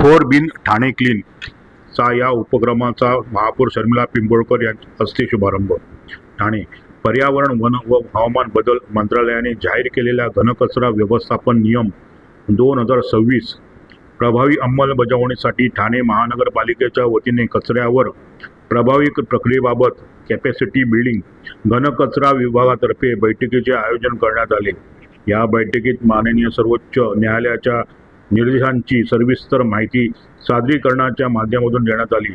Four बिन Thane clean चा या उपक्रमाचा महापौर शर्मिला पिंपळकर यांच्या हस्ते शुभारंभ. ठाणे पर्यावरण, वन व हवामान बदल मंत्रालयाने जाहीर केलेल्या घनकचरा व्यवस्थापन नियम 2026 प्रभावी अंमलबजावणीसाठी ठाणे महानगरपालिकेच्या वतीने कचऱ्यावर प्रभावी प्रक्रियेबाबत कॅपॅसिटी बिल्डिंग घनकचरा विभागातर्फे बैठकीचे आयोजन करण्यात आले. या बैठकीत माननीय सर्वोच्च न्यायालयाच्या निर्देशांची सविस्तर माहिती सादरीकरणाच्या माध्यमातून देण्यात आली.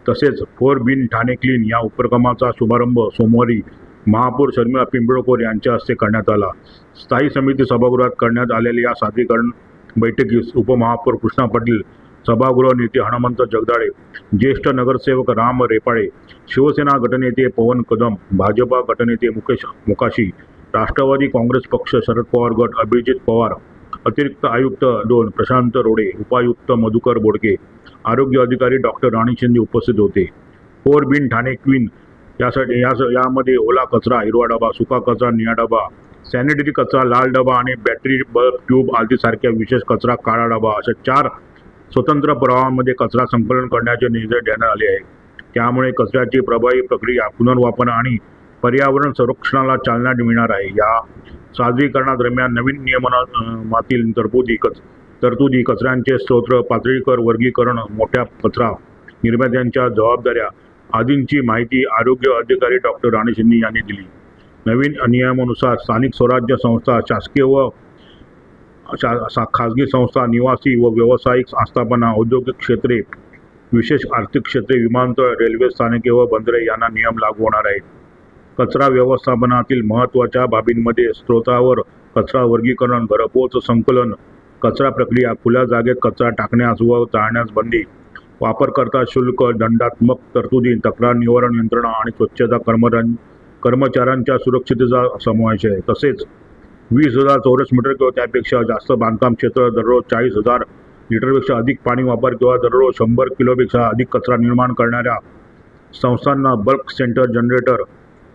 तसेच फोर बिन ठाणे क्लीन या उपक्रमाचा शुभारंभ सोमवारी महापौर शर्मिला पिंपळकर यांच्या हस्ते करण्यात आला. स्थायी समिती सभागृहात करण्यात आलेल्या या सादरीकरण बैठकीस उपमहापौर कृष्णा पाटील, सभागृह नेते हनुमंत जगदाळे, ज्येष्ठ नगरसेवक राम रेपाळे, शिवसेना गटनेते पवन कदम, भाजपा गटनेते मुकेश मोकाशी, राष्ट्रवादी काँग्रेस पक्ष शरद पवार गट अभिजित पवार, अतिरिक्त आयुक्त 2 प्रशांत रोडे, उपायुक्त मधुकर बोडके, आरोग्य अधिकारी डॉक्टर राणी शिंदे उपस्थित होते. फोर बिन ठाणे क्वीन यामध्ये ओला कचरा हिरवा डबा, सुका कचरा निळा डबा, सॅनिटरी कचरा लाल डबा आणि बॅटरी, बल्ब, ट्यूब आदी सारख्या विशेष कचरा काळा डबा अशा 4 स्वतंत्र प्रवाहांमध्ये कचरा संकलन करण्याचे निर्देश देण्यात आले आहेत. त्यामुळे कचऱ्याची प्रभावी प्रक्रिया, पुनर्वापर आणि पर्यावरण संरक्षणाला चालना मिळणार आहे. या सादरीकरणादरम्यान नवीन नियमनातील तरतुदी, कचऱ्यांचे स्रोत, पातळीकर वर्गीकरण, मोठ्या कचरा निर्मात्यांच्या जबाबदाऱ्या आदींची माहिती आरोग्य अधिकारी डॉक्टर राणी शिंदे यांनी दिली. नवीन नियमानुसार स्थानिक स्वराज्य संस्था, शासकीय व खाजगी संस्था, निवासी व व्यावसायिक आस्थापना, औद्योगिक क्षेत्रे, विशेष आर्थिक क्षेत्रे, विमानतळ, रेल्वे स्थानके व बंदरे यांना नियम लागू होणार आहेत. कचरा व्यवस्थापनातील महत्त्वाच्या बाबींमध्ये स्रोतावर कचरा वर्गीकरण, घरपोच संकलन, कचरा प्रक्रिया, खुल्या जागेत कचरा टाकण्यास व जाळण्यास बंदी, वापरकर्ता शुल्क, दंडात्मक तरतुदी, तक्रार निवारण यंत्रणा आणि स्वच्छता कर्मचाऱ्यांच्या सुरक्षिततेचा समावेश आहे. तसेच 20,000 चौरस मीटर किंवा त्यापेक्षा जास्त बांधकाम क्षेत्र, दररोज 40,000 लिटरपेक्षा अधिक पाणी वापर किंवा दररोज 100 किलोपेक्षा अधिक कचरा निर्माण करणाऱ्या संस्थांना बल्क सेंटर जनरेटर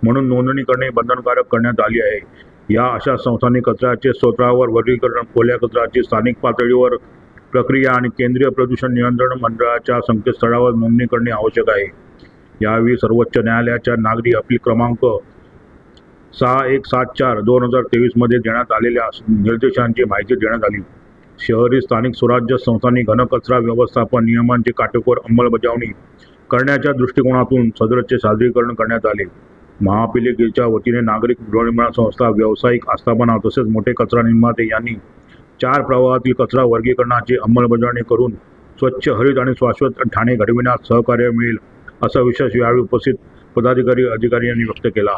म्हणून नोंदणी करणे बंधनकारक करण्यात आली आहे. या अशा संस्थांनी कचऱ्याचे स्रोतावर वर्गीकरण, ओल्या कचऱ्याची स्थानिक पातळीवर प्रक्रिया आणि केंद्रीय प्रदूषण नियंत्रण मंडळाच्या संकेतस्थळावर नोंदणी करणे आवश्यक आहे. यावेळी सर्वोच्च न्यायालयाच्या नागरी अपील क्रमांक 6174/2023 मध्ये देण्यात आलेल्या निर्देशांची माहिती देण्यात आली. शहरी स्थानिक स्वराज्य संस्थांनी घनकचरा व्यवस्थापन नियमांची काटेकोर अंमलबजावणी करण्याच्या दृष्टिकोनातून सदरचे सादरीकरण करण्यात आले. महापालिकेच्या वतीने नागरिक गृहनिर्माण संस्था, व्यावसायिक आस्थापना तसेच मोठे कचरा निर्माते यांनी 4 प्रवाहातील कचरा वर्गीकरणाची अंमलबजावणी करून स्वच्छ, हरित आणि शाश्वत ठाणे घडविण्यात सहकार्य मिळेल असा विश्वास यावेळी उपस्थित पदाधिकारी अधिकारी यांनी व्यक्त केला.